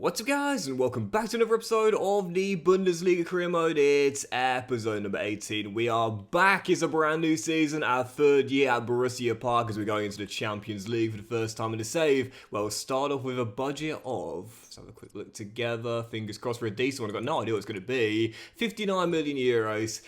What's up guys, and welcome back to another episode of the Bundesliga career mode. It's episode number 18. We are back. It's a brand new season, our third year at Borussia Park as we're going into the Champions League for the first time in the save. Well, we'll start off with a budget of, let's have a quick look together, fingers crossed for a decent one. I've got no idea what it's going to be. 59 million euros.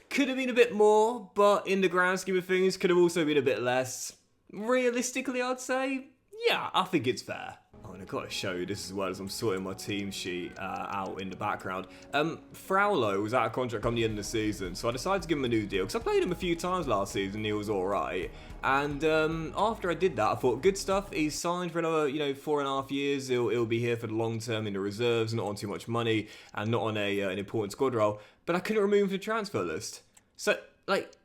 Could have been a bit more, but in the grand scheme of things, could have also been a bit less. Realistically, I'd say, yeah, I think it's fair. Oh, and I've got to show you this as well as I'm sorting my team sheet out in the background. Fraulo was out of contract come the end of the season, so I decided to give him a new deal because I played him a few times last season and he was alright. And after I did that, I thought, good stuff, he's signed for another, 4.5 years. He'll be here for the long term in the reserves, not on too much money and not on an important squad role. But I couldn't remove him from the transfer list. So,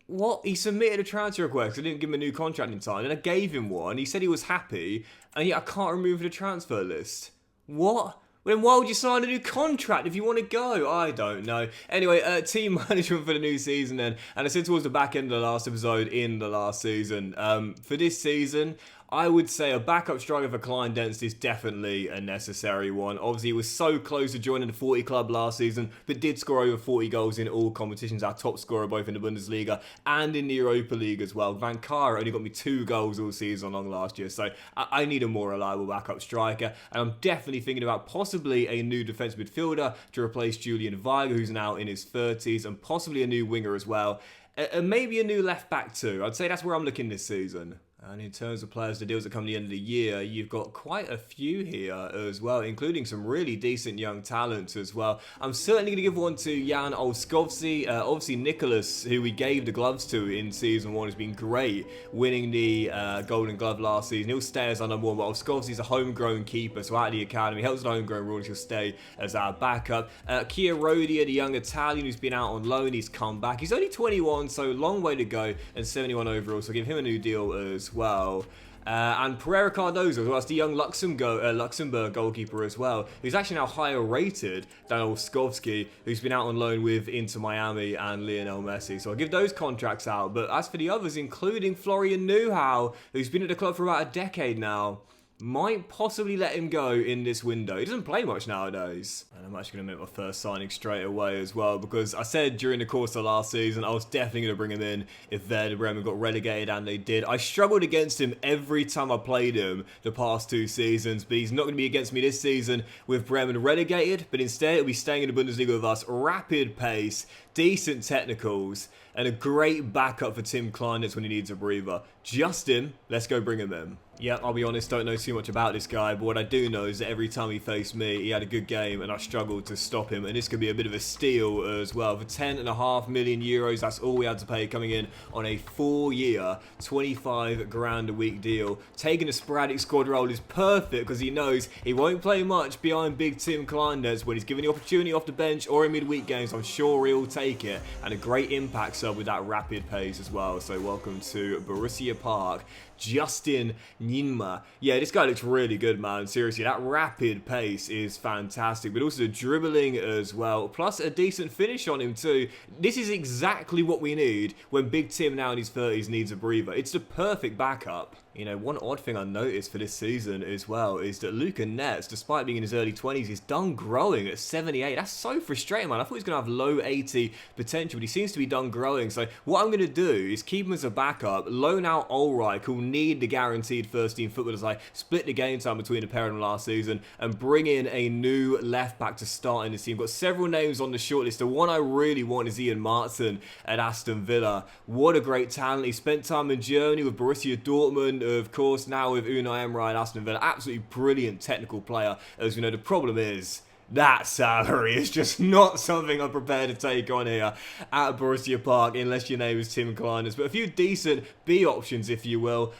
what? He submitted a transfer request. I didn't give him a new contract in time, and I gave him one. He said he was happy, and yet I can't remove him from the transfer list. What? Then why would you sign a new contract if you want to go? I don't know. Anyway, team management for the new season then. And I said towards the back end of the last episode in the last season. For this season, I would say a backup striker for Klein Dentist is definitely a necessary one. Obviously, he was so close to joining the 40 club last season, but did score over 40 goals in all competitions. Our top scorer both in the Bundesliga and in the Europa League as well. Van Kara only got me 2 goals all season long last year, so I need a more reliable backup striker. And I'm definitely thinking about possibly a new defensive midfielder to replace Julian Weiger, who's now in his 30s, and possibly a new winger as well. And maybe a new left back too. I'd say that's where I'm looking this season. And in terms of players, the deals that come at the end of the year, you've got quite a few here as well, including some really decent young talents as well. I'm certainly going to give one to Jan Olszkowski. Obviously, Nicholas, who we gave the gloves to in Season 1, has been great, winning the Golden Glove last season. He'll stay as our number one, but Olszkowski's a homegrown keeper, so out of the academy, helps the homegrown rules, he'll stay as our backup. Kia Rodia, the young Italian who's been out on loan, he's come back. He's only 21, so long way to go, and 71 overall, so give him a new deal as well. And Pereira Cardozo, well, that's the young Luxembourg goalkeeper as well, who's actually now higher rated than Olszkowski, who's been out on loan with Inter Miami and Lionel Messi. So I'll give those contracts out. But as for the others, including Florian Neuhaus, who's been at the club for about a decade now, might possibly let him go in this window. He doesn't play much nowadays. And I'm actually going to make my first signing straight away as well, because I said during the course of last season I was definitely going to bring him in if Werder Bremen got relegated, and they did. I struggled against him every time I played him the past 2 seasons, but he's not going to be against me this season with Bremen relegated, but instead he'll be staying in the Bundesliga with us. Rapid pace, decent technicals, and a great backup for Tim Kleinitz when he needs a breather. Justin, let's go bring him in. Yeah, I'll be honest, don't know too much about this guy, but what I do know is that every time he faced me, he had a good game, and I struggled to stop him, and this could be a bit of a steal as well. For 10.5 million euros, that's all we had to pay, coming in on a 4-year, 25 grand a week deal. Taking a sporadic squad role is perfect, because he knows he won't play much behind big Tim Kleinitz. When he's given the opportunity off the bench or in midweek games, I'm sure he'll take it, and a great impact sub with that rapid pace as well. So welcome to Borussia Park, Justin Njinmah. Yeah, this guy looks really good, man. Seriously, that rapid pace is fantastic, but also the dribbling as well, plus a decent finish on him too. This is exactly what we need when Big Tim, now in his 30s, needs a breather. It's the perfect backup. One odd thing I noticed for this season as well is that Luca Netz, despite being in his early 20s, is done growing at 78. That's so frustrating, man. I thought he was going to have low 80 potential, but he seems to be done growing. So what I'm going to do is keep him as a backup, loan out Ulreich, who'll need the guaranteed first-team football as I split the game time between the pair of them last season, and bring in a new left-back to start in this team. Got several names on the shortlist. The one I really want is Ian Martin at Aston Villa. What a great talent. He spent time in Germany with Borussia Dortmund, of course, now with Unai Emery at Aston Villa. Absolutely brilliant technical player. As we know, the problem is that salary is just not something I'm prepared to take on here at Borussia Park, unless your name is Tim Kleinitz. But a few decent B options, if you will,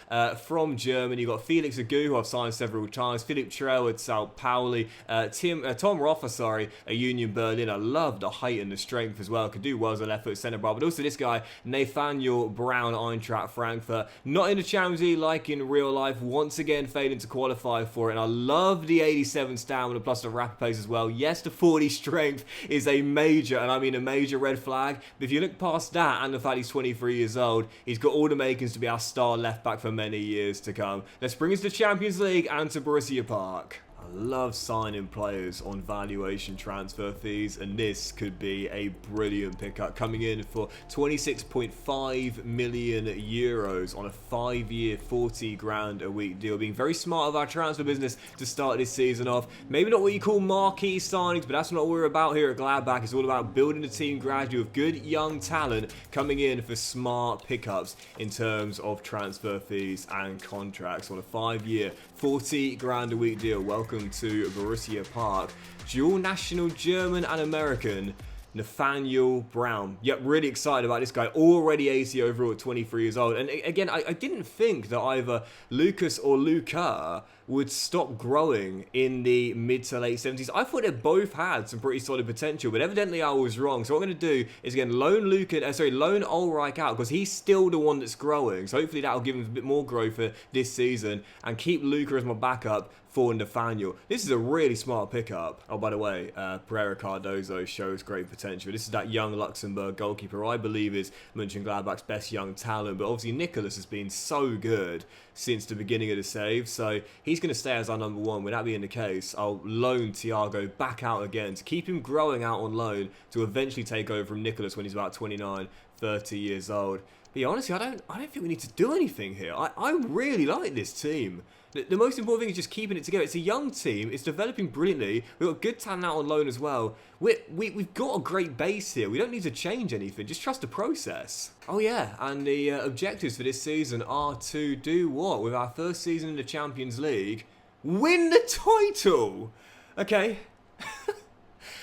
from Germany. You've got Felix Agu, who I've signed several times, Philipp Trell at Sao Pauli, Tom Roffa, at Union Berlin. I love the height and the strength as well. Could do well as a left foot centre back. But also this guy, Nathaniel Brown, Eintracht Frankfurt. Not in the Champions League like in real life. Once again, failing to qualify for it. And I love the 87 stamina plus the rapid pace as well. Yes, the 40 strength is a major, and I mean a major red flag. But if you look past that and the fact he's 23 years old, he's got all the makings to be our star left back for many years to come. Let's bring us to Champions League and to Borussia Park. love signing players on valuation transfer fees, and this could be a brilliant pickup, coming in for 26.5 million euros on a 5-year, 40 grand a week deal. Being very smart of our transfer business to start this season off. Maybe not what you call marquee signings, but that's not what we're about here at Gladbach. It's all about building a team gradually with good young talent coming in for smart pickups in terms of transfer fees and contracts on a 5-year, 40 grand a week deal. Welcome to Borussia Park. Dual national German and American Nathaniel Brown. Yep, really excited about this guy. Already 80 overall at 23 years old. And again, I didn't think that either Lucas or Luca would stop growing in the mid to late 70s. I thought they both had some pretty solid potential, but evidently I was wrong. So what I'm going to do is again loan Ulreich out, because he's still the one that's growing. So hopefully that'll give him a bit more growth for this season, and keep Luca as my backup for Nathaniel. This is a really smart pickup. Oh, by the way, Pereira Cardozo shows great potential. This is that young Luxembourg goalkeeper I believe is Mönchengladbach's best young talent, but obviously Nicholas has been so good since the beginning of the save, so he's going to stay as our number one. With that being the case, I'll loan Thiago back out again to keep him growing out on loan to eventually take over from Nicholas when he's about 29, 30 years old. But yeah, honestly, I don't think we need to do anything here. I really like this team. The most important thing is just keeping it together. It's a young team. It's developing brilliantly. We've got good talent out on loan as well. We've got a great base here. We don't need to change anything. Just trust the process. Oh yeah, and the objectives for this season are to do what? With our first season in the Champions League, win the title! Okay.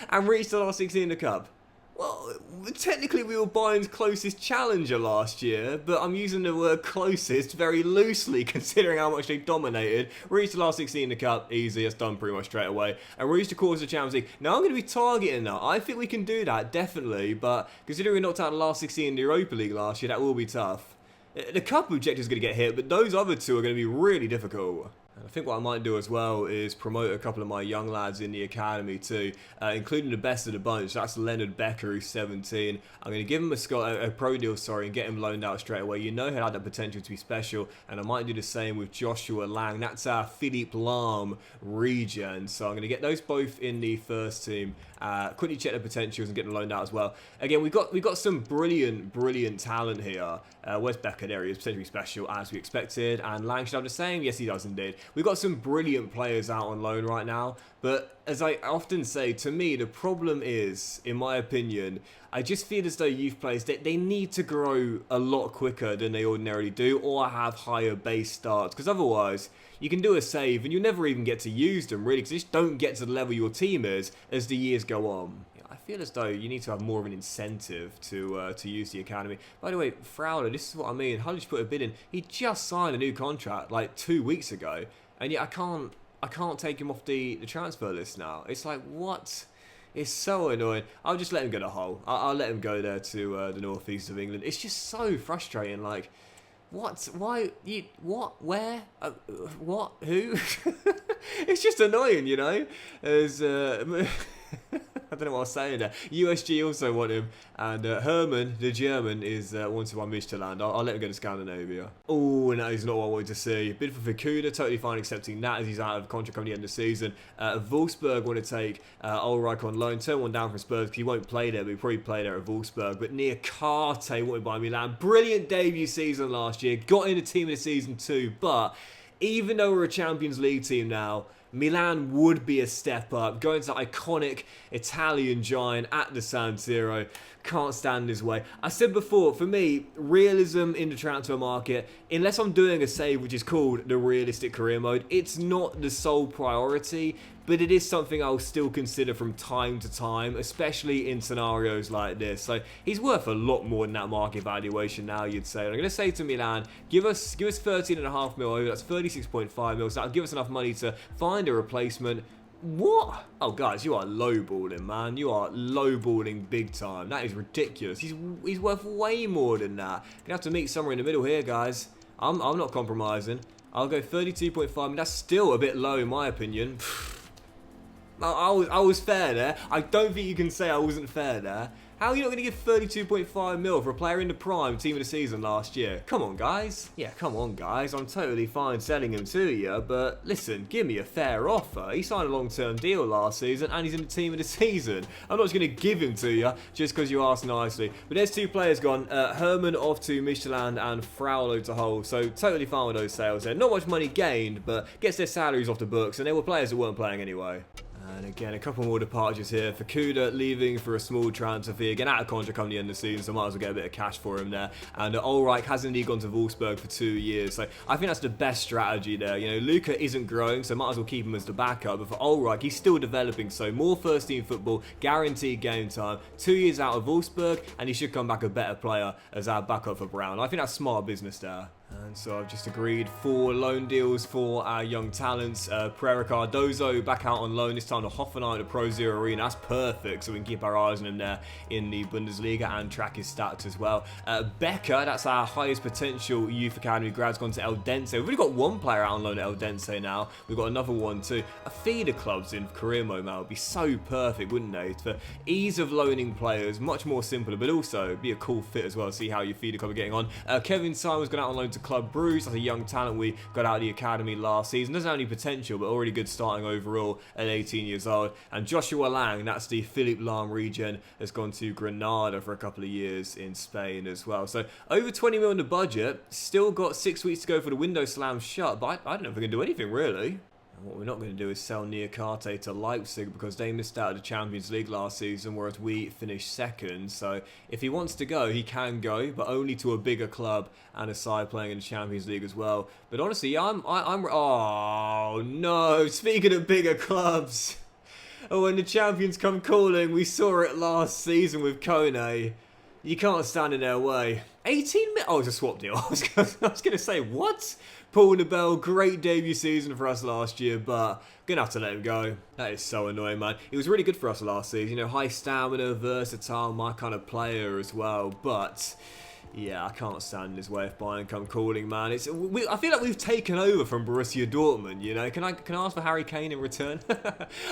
And reach the last 16 in the Cup. Well, technically we were Bayern's closest challenger last year, but I'm using the word closest very loosely considering how much they dominated. Reached the last 16 in the Cup, easy, that's done pretty much straight away. And reached the quarters of the Champions League. Now I'm going to be targeting that. I think we can do that, definitely, but considering we knocked out the last 16 in the Europa League last year, that will be tough. The Cup objective is going to get hit, but those other two are going to be really difficult. I think what I might do as well is promote a couple of my young lads in the academy too, including the best of the bunch. That's Leonard Becker, who's 17. I'm going to give him a pro deal, and get him loaned out straight away. You know he had that potential to be special, and I might do the same with Joshua Lang. That's our Philippe Lahm regen. So I'm going to get those both in the first team. Quickly check the potentials and get them loaned out as well. Again, we've got some brilliant talent here. Where's Becker? There he is, potentially special as we expected. And Lang should have the same. Yes, he does indeed. We've got some brilliant players out on loan right now, but as I often say, to me, the problem is, in my opinion, I just feel as though youth players, they need to grow a lot quicker than they ordinarily do, or have higher base starts, because otherwise, you can do a save and you never even get to use them, really, because they just don't get to the level your team is as the years go on. I feel as though you need to have more of an incentive to use the academy. By the way, Frauler, this is what I mean. How did you put a bid in? He just signed a new contract like 2 weeks ago, and yet I can't take him off the transfer list now. It's like, what? It's so annoying. I'll just let him go to Hull. I'll let him go there to the northeast of England. It's just so frustrating. Like, what? Why? What? Where? What? Who? It's just annoying, you know. There's I don't know what I was saying there. USG also want him, and Herman, the German, is wanted by Midtjylland. I'll let him go to Scandinavia. Oh, and that is not what I wanted to see. Bid for Fukuda, totally fine accepting that as he's out of contract coming the end of the season. Wolfsburg want to take Ulreich on loan. Turn one down from Spurs because he won't play there, but he probably play there at Wolfsburg. But Niakate wanted by Milan. Brilliant debut season last year. Got in the team of the season too, but even though we're a Champions League team now, Milan would be a step up. Going to the iconic Italian giant at the San Siro. Can't stand his way. I said before, for me, realism in the transfer market, unless I'm doing a save which is called the realistic career mode, it's not the sole priority, but it is something I'll still consider from time to time, especially in scenarios like this. So he's worth a lot more than that market valuation now, you'd say. And I'm going to say to Milan, give us 13.5 mil over, that's 36.5 mil, so that'll give us enough money to find a replacement. What? Oh, guys, you are lowballing, man. You are lowballing big time. That is ridiculous. He's worth way more than that. Gonna have to meet somewhere in the middle here, guys. I'm not compromising. I'll go 32.5. I mean, that's still a bit low in my opinion. I was fair there. I don't think you can say I wasn't fair there. How are you not going to give 32.5 mil for a player in the prime team of the season last year? Come on, guys. Yeah, come on, guys. I'm totally fine selling him to you, but listen, give me a fair offer. He signed a long-term deal last season, and he's in the team of the season. I'm not just going to give him to you just because you asked nicely. But there's two players gone. Herman off to Midtjylland and Fraulo to Hull. So totally fine with those sales there. Not much money gained, but gets their salaries off the books, and they were players that weren't playing anyway. And again, a couple more departures here. Fukuda leaving for a small transfer fee. Again, out of contract come the end of the season, so might as well get a bit of cash for him there. And Ulreich has indeed gone to Wolfsburg for 2 years. So I think that's the best strategy there. You know, Luca isn't growing, so might as well keep him as the backup. But for Ulreich, he's still developing, so more first-team football, guaranteed game time. 2 years out of Wolfsburg, and he should come back a better player as our backup for Brown. I think that's smart business there. And so I've just agreed 4 loan deals for our young talents. Pereira Cardozo back out on loan, this time to Hoffenheim, the Pro Zero Arena. That's perfect, so we can keep our eyes on him there in the Bundesliga and track his stats as well. Becker, that's our highest potential youth academy grad's gone to Eldense. We've already got 1 player out on loan at Eldense now. We've got another one too. A feeder clubs in career mode now would be so perfect, wouldn't they? For ease of loaning players, much more simpler, but also be a cool fit as well. See how your feeder club are getting on. Kevin Simon's gone out on loan to Club Bruges. That's a young talent we got out of the academy last season. Doesn't have any potential, but already good starting overall at 18 years old. And Joshua Lang, that's the Philippe Lahm regen, has gone to Granada for a couple of years in Spain as well. So over 20 mil in the budget. Still got 6 weeks to go for the window slam shut, but I don't know if we can do anything really. And what we're not going to do is sell Niakate to Leipzig because they missed out of the Champions League last season, whereas we finished second. So if he wants to go, he can go, but only to a bigger club and a side playing in the Champions League as well. But honestly, oh no, speaking of bigger clubs, when the champions come calling, we saw it last season with Kone. You can't stand in their way. 18 minutes? Oh, it's a swap deal. I was going to say, what? Paul Nabel, great debut season for us last year, but gonna have to let him go. That is so annoying, man. He was really good for us last season. You know, high stamina, versatile, my kind of player as well, but yeah, I can't stand in his way if Bayern come calling, man. I feel like we've taken over from Borussia Dortmund, you know. Can I ask for Harry Kane in return?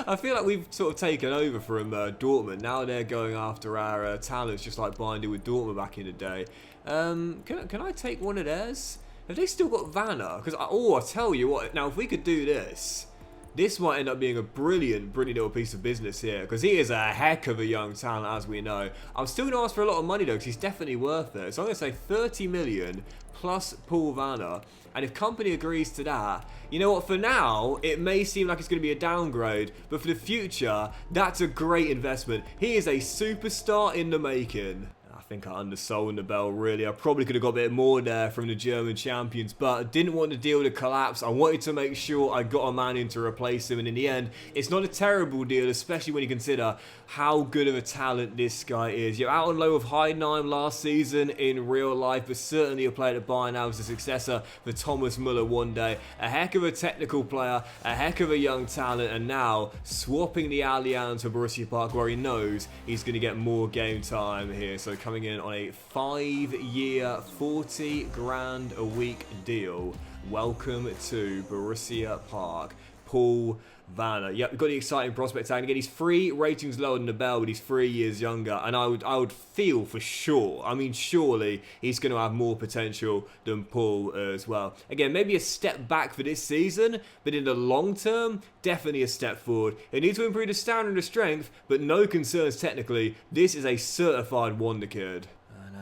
I feel like we've sort of taken over from Dortmund. Now they're going after our talents, just like Bayern did with Dortmund back in the day. Can I take one of theirs? Have they still got Wanner? Because, I tell you what, now if we could do this, this might end up being a brilliant little piece of business here, because he is a heck of a young talent, as we know. I'm still going to ask for a lot of money, though, because he's definitely worth it. So I'm going to say 30 million plus Paul Wanner. And if company agrees to that, you know what, for now, it may seem like it's going to be a downgrade, but for the future, that's a great investment. He is a superstar in the making. I think I undersold Nabel, really. I probably could have got a bit more there from the German champions, but I didn't want the deal to collapse. I wanted to make sure I got a man in to replace him, and in the end, it's not a terrible deal, especially when you consider how good of a talent this guy is. You're out on low with Heidenheim last season in real life, but certainly a player that Bayern now as a successor for Thomas Müller one day. A heck of a technical player, a heck of a young talent, and now swapping the Allianz for Borussia Park, where he knows he's going to get more game time here. So coming in on a 5-year, 40 grand a week deal. Welcome to Borussia Park. Paul Wanner. Yep, we've got the exciting prospect tag. Again, he's 3 ratings lower than Nabel, but he's 3 years younger. And I would feel for sure, I mean, surely he's going to have more potential than Paul as well. Again, maybe a step back for this season, but in the long term, definitely a step forward. They need to improve the standard of strength, but no concerns technically. This is a certified wonder kid.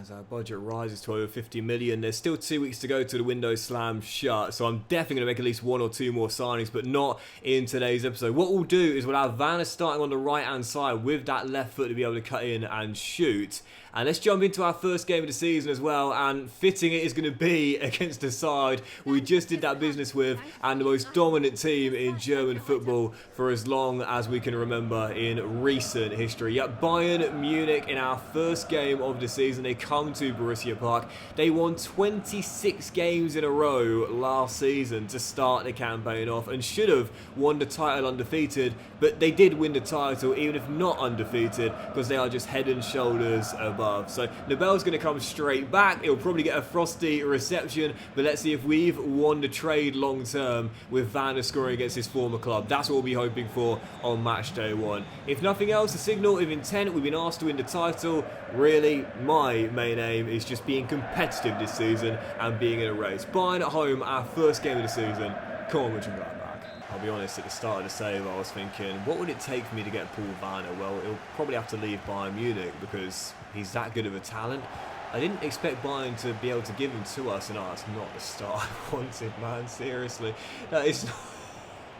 As our budget rises to over 50 million, there's still 2 weeks to go to the window slam shut, so I'm definitely going to make at least 1 or 2 more signings, but not in today's episode. What we'll do is we'll have Wanner starting on the right hand side with that left foot to be able to cut in and shoot. And let's jump into our first game of the season as well, and fitting it is going to be against the side we just did that business with, and the most dominant team in German football for as long as we can remember in recent history. Yep, Bayern Munich in our first game of the season. They come come to Borussia Park. They won 26 games in a row last season to start the campaign off and should have won the title undefeated, but they did win the title even if not undefeated because they are just head and shoulders above. So Nabel's going to come straight back. He'll probably get a frosty reception, but let's see if we've won the trade long term with Wanner scoring against his former club. That's what we'll be hoping for on match day 1. If nothing else, a signal of intent. We've been asked to win the title. Really, my main aim is just being competitive this season and being in a race. Bayern at home, our first game of the season. Come on, Mönchengladbach. I'll be honest, at the start of the save I was thinking, what would it take for me to get Paul Wanner? Well, he'll probably have to leave Bayern Munich because he's that good of a talent. I didn't expect Bayern to be able to give him to us, and that's not the start I wanted, man. Seriously. That is not...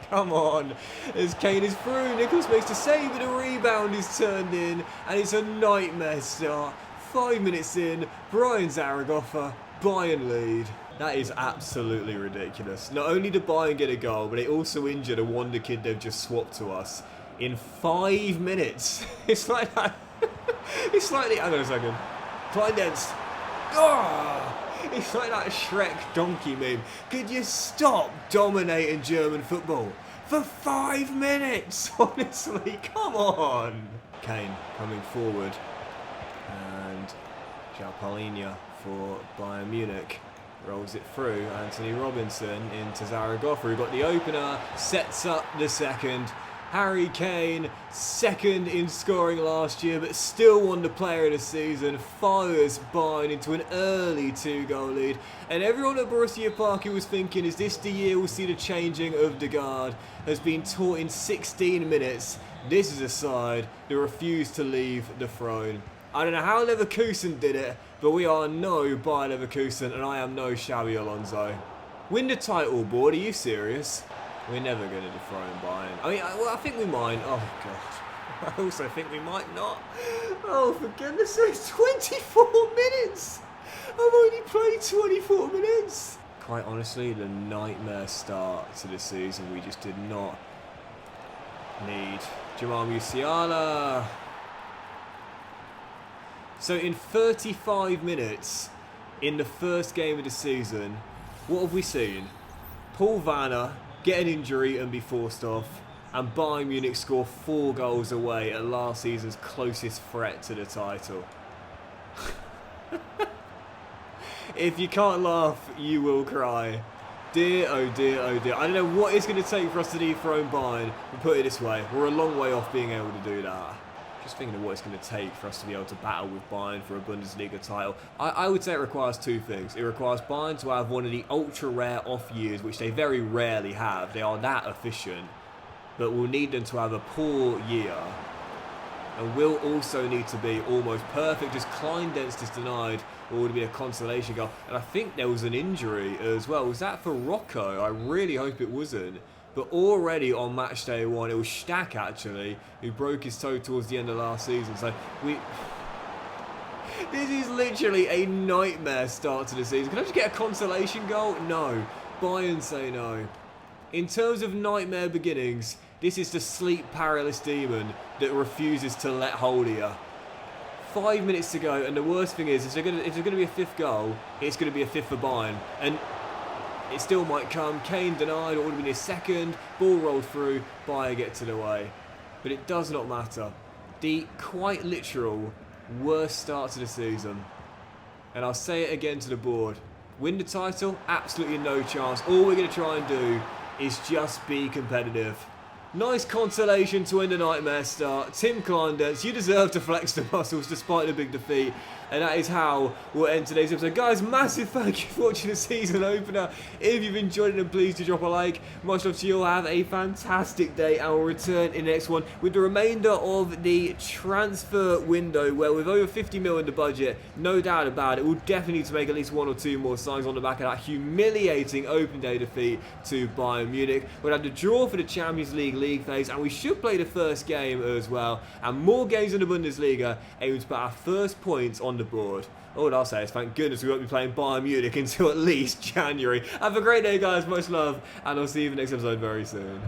Come on. As Kane is through, Nicholas makes the save, but a rebound is turned in, and it's a nightmare start. 5 minutes in, Brian Zaragoza, Bayern lead. That is absolutely ridiculous. Not only did Bayern get a goal, but they also injured a wonder kid they've just swapped to us in 5 minutes. It's like that. It's like the... Hang on a second. Kleindienst. Oh! It's like that Shrek donkey meme. Could you stop dominating German football for 5 minutes? Honestly, come on. Kane coming forward. And Paulinho for Bayern Munich. Rolls it through. Anthony Robinson into Zaragoza, who got the opener. Sets up the second. Harry Kane, second in scoring last year, but still won the player of the season, fires Bayern into an early 2-goal lead. And everyone at Borussia Park who was thinking, is this the year we'll see the changing of the guard, has been taught in 16 minutes. This is a side that refused to leave the throne. I don't know how Leverkusen did it, but we are no Bayer Leverkusen, and I am no Xabi Alonso. Win the title, board, are you serious? We're never going to dethrone Bayern. I mean, I think we might. Oh, God. I also think we might not. Oh, for goodness sakes, 24 minutes! I've only played 24 minutes! Quite honestly, the nightmare start to the season we just did not need. Jamal Musiala. So in 35 minutes, in the first game of the season, what have we seen? Paul Wanner get an injury and be forced off, and Bayern Munich score 4 goals away at last season's closest threat to the title. If you can't laugh, you will cry. Dear, oh dear, oh dear. I don't know what it's going to take for us to dethrone Bayern, but put it this way, we're a long way off being able to do that. Just thinking of what it's going to take for us to be able to battle with Bayern for a Bundesliga title. I would say it requires 2 things. It requires Bayern to have one of the ultra-rare off years, which they very rarely have. They are that efficient. But we'll need them to have a poor year. And we'll also need to be almost perfect. Just Kleindienst is denied, or would be a consolation goal. And I think there was an injury as well. Was that for Rocco? I really hope it wasn't. But already on match day 1, it was Stack actually, who broke his toe towards the end of last season. So this is literally a nightmare start to the season. Can I just get a consolation goal? No. Bayern say no. In terms of nightmare beginnings, this is the sleep paralysis demon that refuses to let hold of you. 5 minutes to go, and the worst thing is, if there's going to be a 5th goal, it's going to be a 5th for Bayern. And it still might come. Kane denied, or it would have been his second. Ball rolled through. Bayern gets it away. But it does not matter. The quite literal worst start to the season. And I'll say it again to the board. Win the title? Absolutely no chance. All we're going to try and do is just be competitive. Nice consolation to end a nightmare start. Tim Kleindienst, you deserve to flex the muscles despite the big defeat. And that is how we'll end today's episode. Guys, massive thank you for watching the season opener. If you've enjoyed it, then please do drop a like. Much love to you all. Have a fantastic day. And we'll return in the next one with the remainder of the transfer window, where with over 50 mil in the budget, no doubt about it, we'll definitely need to make at least 1 or 2 more signs on the back of that humiliating opening day defeat to Bayern Munich. We'll have the draw for the Champions League phase, and we should play the first game as well. And more games in the Bundesliga, aiming to put our first points on the board. All I'll say is thank goodness we won't be playing Bayern Munich until at least January. Have a great day, guys. Much love, and I'll see you in the next episode very soon.